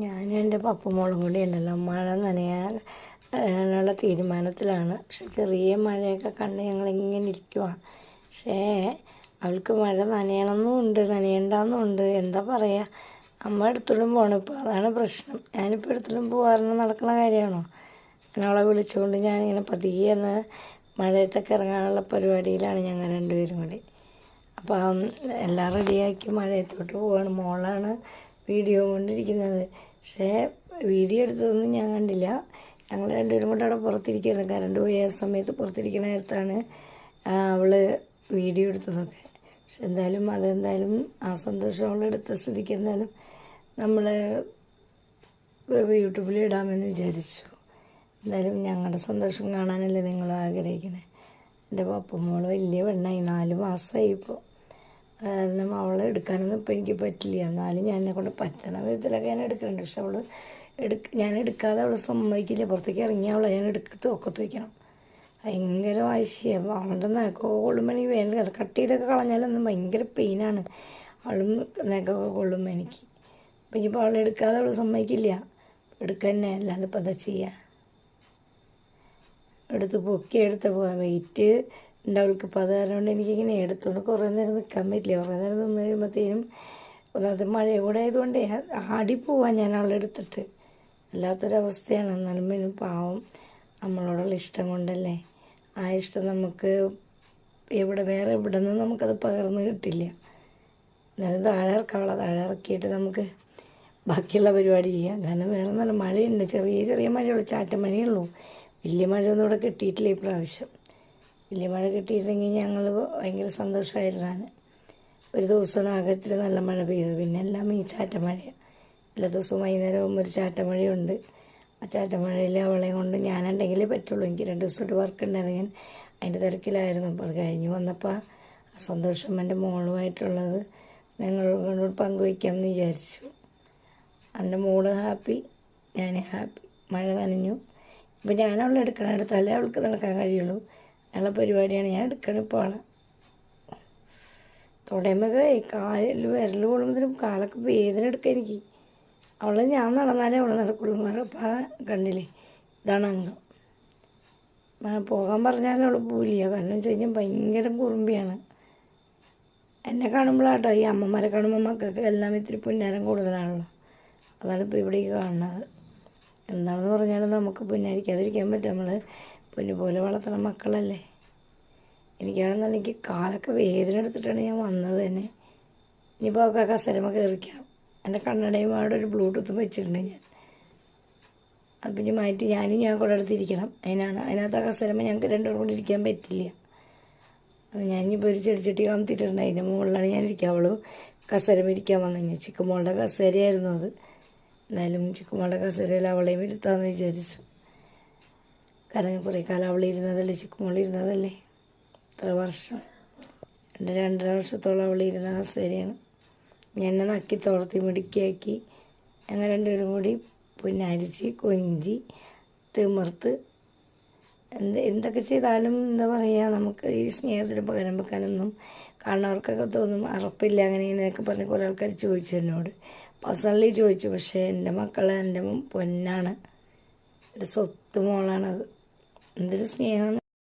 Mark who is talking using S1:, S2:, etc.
S1: ഞാനും എൻ്റെ പപ്പുമോളും കൂടി ഉണ്ടല്ലോ മഴ നനയാനുള്ള തീരുമാനത്തിലാണ്. പക്ഷെ ചെറിയ മഴയൊക്കെ കണ്ട് ഞങ്ങളിങ്ങനെ ഇരിക്കുക. പക്ഷേ അവൾക്ക് മഴ നനയണമെന്നുമുണ്ട് നനയണ്ടെന്നുമുണ്ട്. എന്താ പറയുക, അമ്മ എടുത്തോളും പോകണം. ഇപ്പോൾ അതാണ് പ്രശ്നം. ഞാനിപ്പോൾ എടുത്തോളും പോകാറുണ്ട് നടക്കുന്ന കാര്യമാണോ? അവളെ വിളിച്ചുകൊണ്ട് ഞാനിങ്ങനെ പതിയെ മഴയത്തൊക്കെ ഇറങ്ങാനുള്ള പരിപാടിയിലാണ് ഞങ്ങൾ രണ്ടുപേരും കൂടി. അപ്പം എല്ലാം റെഡിയാക്കി മഴയത്തോട്ട് പോവാണ്. മോളാണ് വീഡിയോ കൊണ്ടിരിക്കുന്നത്. പക്ഷേ വീഡിയോ എടുത്തതൊന്നും ഞാൻ കണ്ടില്ല. ഞങ്ങൾ രണ്ടുപേരും കൂടെ അവിടെ പുറത്തിരിക്കുന്നത്, കറണ്ട് പോയ സമയത്ത് പുറത്തിരിക്കുന്ന നേരത്താണ് അവൾ വീഡിയോ എടുത്തതൊക്കെ. പക്ഷെ അതെന്തായാലും ആ സന്തോഷം അവളെടുത്ത സ്ഥിതിക്ക് എന്തായാലും നമ്മൾ യൂട്യൂബിൽ ഇടാമെന്ന് വിചാരിച്ചു. എന്തായാലും ഞങ്ങളുടെ സന്തോഷം കാണാനല്ലേ നിങ്ങൾ ആഗ്രഹിക്കണേ. എൻ്റെ പപ്പുമോൾ വലിയ പെണ്ണായി, 4 മാസമായി ഇപ്പോൾ. കാരണം അവളെ എടുക്കാനൊന്നും ഇപ്പോൾ എനിക്ക് പറ്റില്ല. എന്നാലും ഞാൻ എന്നെക്കൊണ്ട് പറ്റണ വിധത്തിലൊക്കെ ഞാൻ എടുക്കുന്നുണ്ട്. പക്ഷെ ഞാൻ എടുക്കാതെ അവൾ സമ്മതിക്കില്ല. പുറത്തേക്ക് ഇറങ്ങി അവളെ ഞാൻ എടുത്ത് ഒക്കത്ത് വയ്ക്കണം. ഭയങ്കര വാശിയാണ്. അവളുടെ നഖമൊക്കെ കൊള്ളുമ്പോൾ വേണ്ട, അത് കട്ട് ചെയ്തൊക്കെ കളഞ്ഞാലൊന്നും ഭയങ്കര പെയിനാണ്. അവളും നഖമൊക്കെ കൊള്ളുമ്പോൾ എനിക്ക്. അപ്പം ഇനിയിപ്പോൾ അവളെ എടുക്കാതെ അവൾ സമ്മതിക്കില്ല. എടുക്കുക തന്നെ, അല്ലാണ്ട് ഇപ്പം എന്താ ചെയ്യുക. എടുത്ത് എടുത്ത് പോകാൻ വെയിറ്റ് ഉണ്ട് അവൾക്ക്. ഇപ്പോൾ അത് കാരണം കൊണ്ട് എനിക്കിങ്ങനെ എടുത്തുകൊണ്ട് കുറേ നേരം നിൽക്കാൻ പറ്റില്ല. കുറേ നേരം നിന്ന് കഴിയുമ്പോഴത്തേനും ഒന്നാമത്തെ മഴ കൂടെ ആയതുകൊണ്ട് ആടിപ്പോവാൻ ഞാൻ അവളെ എടുത്തിട്ട്. അല്ലാത്തൊരവസ്ഥയാണ്. എന്നാലും പാവം നമ്മളോടുള്ള ഇഷ്ടം കൊണ്ടല്ലേ. ആ ഇഷ്ടം നമുക്ക് വേറെ എവിടെ നിന്നും നമുക്കത് പകർന്ന് കിട്ടില്ല. എന്നാലും താഴെ ഇറക്കിയിട്ട് നമുക്ക് ബാക്കിയുള്ള പരിപാടി ചെയ്യാം. കാരണം വേറെ നല്ല മഴയുണ്ട്, ചെറിയ മഴയുള്ളൂ, ചാറ്റമഴയുള്ളൂ. വലിയ മഴയൊന്നും ഇവിടെ കിട്ടിയിട്ടില്ല ഈ പ്രാവശ്യം. വലിയ മഴ കിട്ടിയിരുന്നെങ്കിൽ ഞങ്ങൾ ഭയങ്കര സന്തോഷമായിരുന്നാണ്. ഒരു ദിവസമാണ് ആകത്തിൽ നല്ല മഴ പെയ്തത്, പിന്നെ എല്ലാം ഈ ചാറ്റമഴയാണ്. എല്ലാ ദിവസവും വൈകുന്നേരം ആകുമ്പോൾ ഒരു ചാറ്റമഴയുണ്ട്. ആ ചാറ്റമഴയിൽ അവളെ കൊണ്ട് ഞാനുണ്ടെങ്കിലേ പറ്റുള്ളൂ. എനിക്ക് 2 ദിവസമായിട്ട് വർക്ക് ഉണ്ടായിരുന്നു. ഞാൻ അതിൻ്റെ തിരക്കിലായിരുന്നു. അപ്പോൾ അത് കഴിഞ്ഞ് വന്നപ്പോൾ ആ സന്തോഷം എൻ്റെ മോളുമായിട്ടുള്ളത് ഞങ്ങളോട് പങ്കുവയ്ക്കാമെന്ന് വിചാരിച്ചു. എൻ്റെ മോള് ഹാപ്പി, ഞാൻ ഹാപ്പി. മഴ നനഞ്ഞു. ഇപ്പോൾ ഞാൻ അവളെ എടുത്താലേ അവൾക്ക് നടക്കാൻ കഴിയുള്ളൂ. ഞങ്ങളെ പരിപാടിയാണ്. ഞാൻ എടുക്കണം ഇപ്പോൾ ആളെ. തുടയുമ്പോൾ കാലിൽ വിരൽ കൊള്ളുമ്പോഴത്തേനും കാലൊക്കെ വേദന എടുക്കുക എനിക്ക്. അവളെ ഞാൻ നടന്നാലേ അവളെ നടക്കുള്ളൂ. അപ്പം കണ്ടില്ലേ, ഇതാണ് അംഗം. പോകാൻ പറഞ്ഞാലും അവൾ പോവില്ല. കാരണം വെച്ച് കഴിഞ്ഞാൽ ഭയങ്കര കുറുമ്പിയാണ്. എന്നെ കാണുമ്പോഴാട്ടോ, ഈ അമ്മമാരെ കാണുമ്പോൾ മക്കൾക്ക് എല്ലാം ഇത്തിരി പുന്നാരം കൂടുതലാണല്ലോ. അതാണ് ഇപ്പോൾ ഇവിടേക്ക് കാണുന്നത്. എന്താണെന്ന് പറഞ്ഞാലും നമുക്ക് പുന്നാരിക്കാതിരിക്കാൻ പറ്റും. നമ്മൾ പൊന്നു പോലെ വളർത്തുന്ന മക്കളല്ലേ. എനിക്കാണെന്നുണ്ടെങ്കിൽ കാലൊക്കെ വേദന എടുത്തിട്ടാണ് ഞാൻ വന്നത് തന്നെ. ഇനിയിപ്പോൾ ഒക്കെ കസരമ കയറിക്കണം. എൻ്റെ കണ്ണടയും അവിടെ ഒരു ബ്ലൂടൂത്തും വെച്ചിട്ടുണ്ട് ഞാൻ. അത് പിന്നെ മാറ്റി ഞാൻ കൂടെ എടുത്തിരിക്കണം. അതിനകത്ത് ആ കസരമ ഞങ്ങൾക്ക് രണ്ടുപേരും കൂടി ഇരിക്കാൻ പറ്റില്ല. അത് ഞാനിപ്പോൾ ഒരു ചെടിച്ചട്ടി കമത്തിയിട്ടുണ്ട്. അതിൻ്റെ മുകളിലാണ് ഞാൻ ഇരിക്കുക. അവൾ കസരമ ഇരിക്കാൻ വന്നു കഴിഞ്ഞാൽ ചിക്കുമോളുടെ കസേരയായിരുന്നു അത്. എന്നാലും ചിക്കുമോളുടെ കസേരയിൽ അവളെയും ഇരുത്താമെന്ന് വിചാരിച്ചു. കാരണം കുറേ കാലം അവളിരുന്നതല്ലേ, ചിക്കുമോളിരുന്നതല്ലേ, ഇത്ര വർഷം, 2.5 വർഷത്തോളം അവളിരുന്ന കസേരയാണ്. എന്നെ നക്കി തോർത്തി മിടുക്കിയാക്കി ഞങ്ങൾ രണ്ടുപേരും കൂടി പുന്നാരിച്ച് കൊഞ്ചി തിമിർത്ത് എന്തൊക്കെ ചെയ്താലും എന്താ പറയുക, നമുക്ക് ഈ സ്നേഹത്തിന് പകരം വെക്കാനൊന്നും കാണുന്നവർക്കൊക്കെ തോന്നും അറപ്പില്ല. അങ്ങനെ ഇങ്ങനെയൊക്കെ പറഞ്ഞ് കുറേ ആൾക്കാർ ചോദിച്ചു എന്നോട്, പേഴ്സണലി ചോദിച്ചു. പക്ഷേ എൻ്റെ മക്കളെ എൻ്റെ പൊന്നാണ്, എൻ്റെ സ്വത്ത് മോളാണത്. എന്തൊരു സ്നേഹം.